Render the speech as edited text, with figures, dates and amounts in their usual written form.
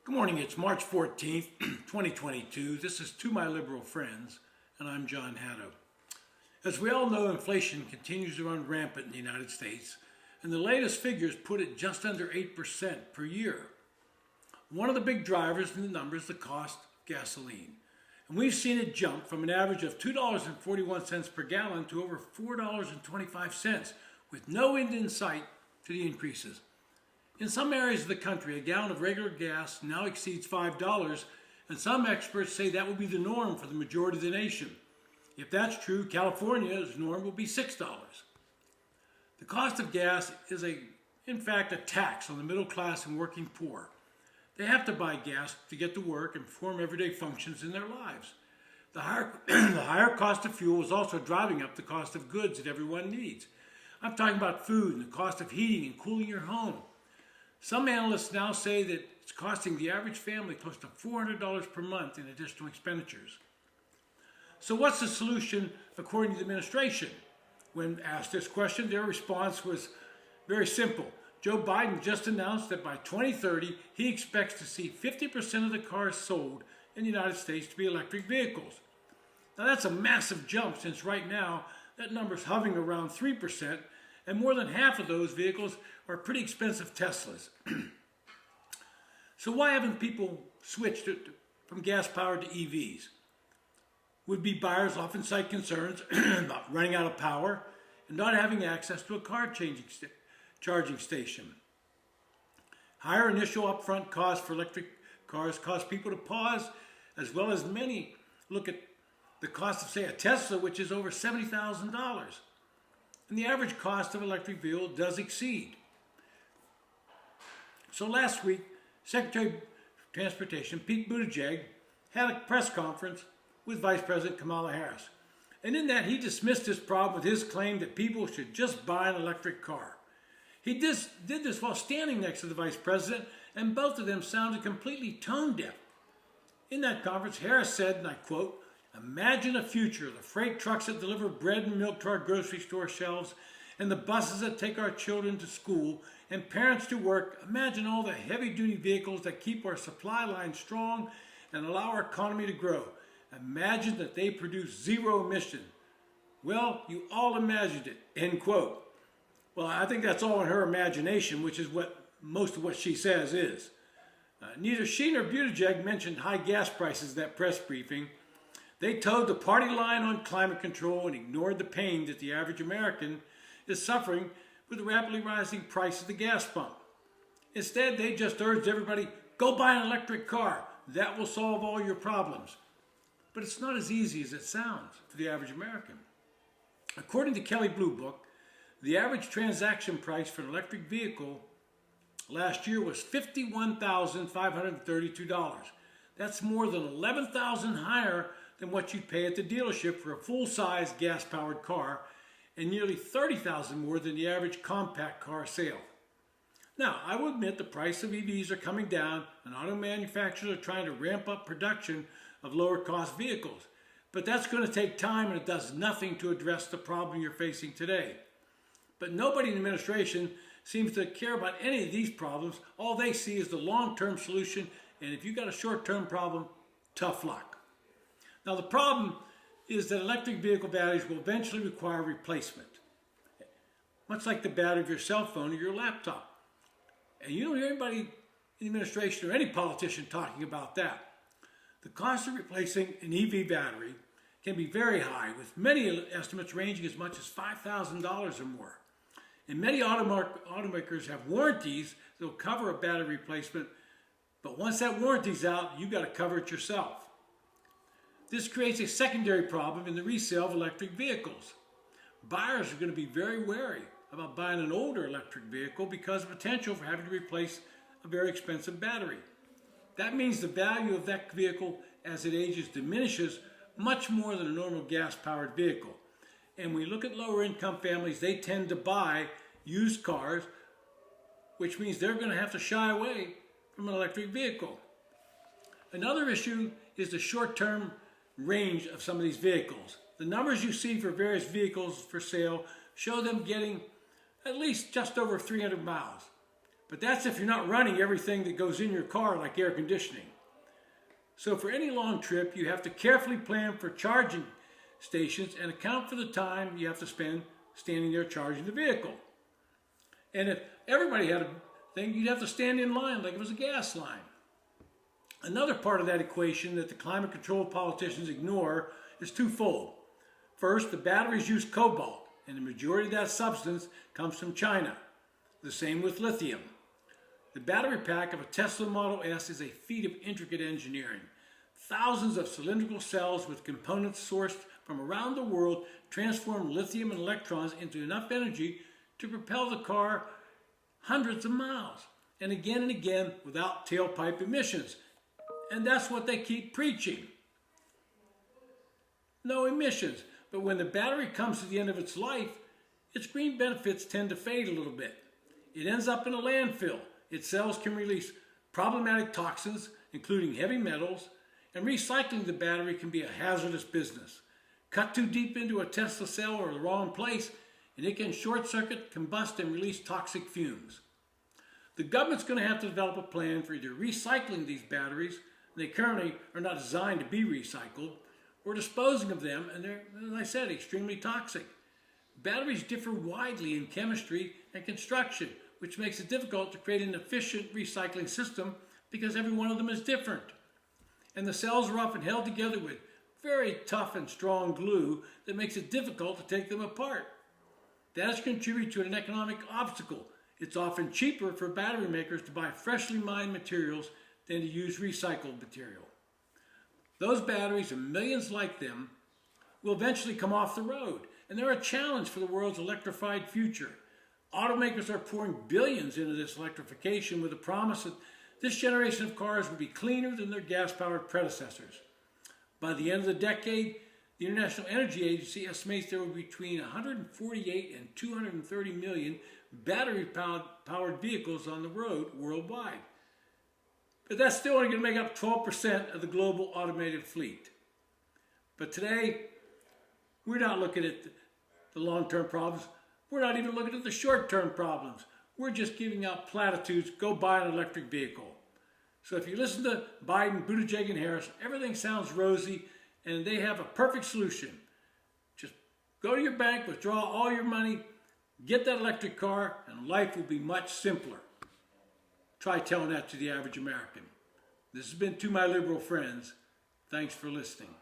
Good morning, it's March 14th, 2022. This is To My Liberal Friends, and I'm John Haddo. As we all know, inflation continues to run rampant in the United States, and the latest figures put it just under 8% per year. One of the big drivers in the number is the cost of gasoline. And we've seen it jump from an average of $2.41 per gallon to over $4.25, with no end in sight to the increases. In some areas of the country, a gallon of regular gas now exceeds $5, and some experts say that will be the norm for the majority of the nation. If that's true, California's norm will be $6. The cost of gas is, in fact, a tax on the middle class and working poor. They have to buy gas to get to work and perform everyday functions in their lives. The higher cost of fuel is also driving up the cost of goods that everyone needs. I'm talking about food and the cost of heating and cooling your home. Some analysts now say that it's costing the average family close to $400 per month in additional expenditures. So what's the solution according to the administration? When asked this question, their response was very simple. Joe Biden just announced that by 2030, he expects to see 50% of the cars sold in the United States to be electric vehicles. Now that's a massive jump, since right now that number's hovering around 3%, and more than half of those vehicles are pretty expensive Teslas. So why haven't people switched from gas-powered to EVs? Would-be buyers often cite concerns about running out of power and not having access to a car charging station. Higher initial upfront costs for electric cars cause people to pause, as well as many look at the cost of, say, a Tesla, which is over $70,000. And the average cost of an electric vehicle does exceed. So last week, Secretary of Transportation Pete Buttigieg had a press conference with Vice President Kamala Harris. And in that, he dismissed this problem with his claim that people should just buy an electric car. He did this while standing next to the Vice President, and both of them sounded completely tone deaf. In that conference, Harris said, and I quote, "Imagine a future, the freight trucks that deliver bread and milk to our grocery store shelves, and the buses that take our children to school and parents to work. Imagine all the heavy-duty vehicles that keep our supply line strong and allow our economy to grow. Imagine that they produce zero emission." Well, you all imagined it, end quote. Well, I think that's all in her imagination, which is what most of what she says is. Neither she nor Buttigieg mentioned high gas prices at that press briefing. They towed the party line on climate control and ignored the pain that the average American is suffering with the rapidly rising price of the gas pump. Instead, they just urged everybody, go buy an electric car. That will solve all your problems. But it's not as easy as it sounds for the average American. According to Kelley Blue Book, the average transaction price for an electric vehicle last year was $51,532. That's more than $11,000 higher than what you'd pay at the dealership for a full-size gas-powered car, and nearly $30,000 more than the average compact car sale. Now, I will admit the price of EVs are coming down, and auto manufacturers are trying to ramp up production of lower-cost vehicles. But that's going to take time, and it does nothing to address the problem you're facing today. But nobody in the administration seems to care about any of these problems. All they see is the long-term solution, and if you've got a short-term problem, tough luck. Now, the problem is that electric vehicle batteries will eventually require replacement, much like the battery of your cell phone or your laptop. And you don't hear anybody in the administration or any politician talking about that. The cost of replacing an EV battery can be very high, with many estimates ranging as much as $5,000 or more. And many automakers have warranties that will cover a battery replacement, but once that warranty's out, you've got to cover it yourself. This creates a secondary problem in the resale of electric vehicles. Buyers are going to be very wary about buying an older electric vehicle because of the potential for having to replace a very expensive battery. That means the value of that vehicle as it ages diminishes much more than a normal gas-powered vehicle. And when we look at lower-income families, they tend to buy used cars, which means they're going to have to shy away from an electric vehicle. Another issue is the short-term range of some of these vehicles. The numbers you see for various vehicles for sale show them getting at least just over 300 miles. But that's if you're not running everything that goes in your car like air conditioning. So for any long trip, you have to carefully plan for charging stations and account for the time you have to spend standing there charging the vehicle. And if everybody had a thing, you'd have to stand in line like it was a gas line. Another part of that equation that the climate control politicians ignore is twofold. First, the batteries use cobalt, and the majority of that substance comes from China. The same with lithium. The battery pack of a Tesla Model S is a feat of intricate engineering. Thousands of cylindrical cells with components sourced from around the world transform lithium and electrons into enough energy to propel the car hundreds of miles, and again without tailpipe emissions. And that's what they keep preaching. No emissions. But when the battery comes to the end of its life, its green benefits tend to fade a little bit. It ends up in a landfill. Its cells can release problematic toxins, including heavy metals, and recycling the battery can be a hazardous business. Cut too deep into a Tesla cell or the wrong place, and it can short circuit, combust, and release toxic fumes. The government's going to have to develop a plan for either recycling these batteries, they currently are not designed to be recycled, or disposing of them, and they're, as I said, extremely toxic. Batteries differ widely in chemistry and construction, which makes it difficult to create an efficient recycling system because every one of them is different. And the cells are often held together with very tough and strong glue that makes it difficult to take them apart. That has contributed to an economic obstacle. It's often cheaper for battery makers to buy freshly mined materials than to use recycled material. Those batteries and millions like them will eventually come off the road, and they're a challenge for the world's electrified future. Automakers are pouring billions into this electrification with the promise that this generation of cars will be cleaner than their gas-powered predecessors. By the end of the decade, the International Energy Agency estimates there will be between 148 and 230 million battery-powered vehicles on the road worldwide. But that's still only going to make up 12% of the global automated fleet. But today, we're not looking at the long-term problems. We're not even looking at the short-term problems. We're just giving out platitudes, go buy an electric vehicle. So if you listen to Biden, Buttigieg, and Harris, everything sounds rosy, and they have a perfect solution. Just go to your bank, withdraw all your money, get that electric car, and life will be much simpler. Try telling that to the average American. This has been To My Liberal Friends. Thanks for listening.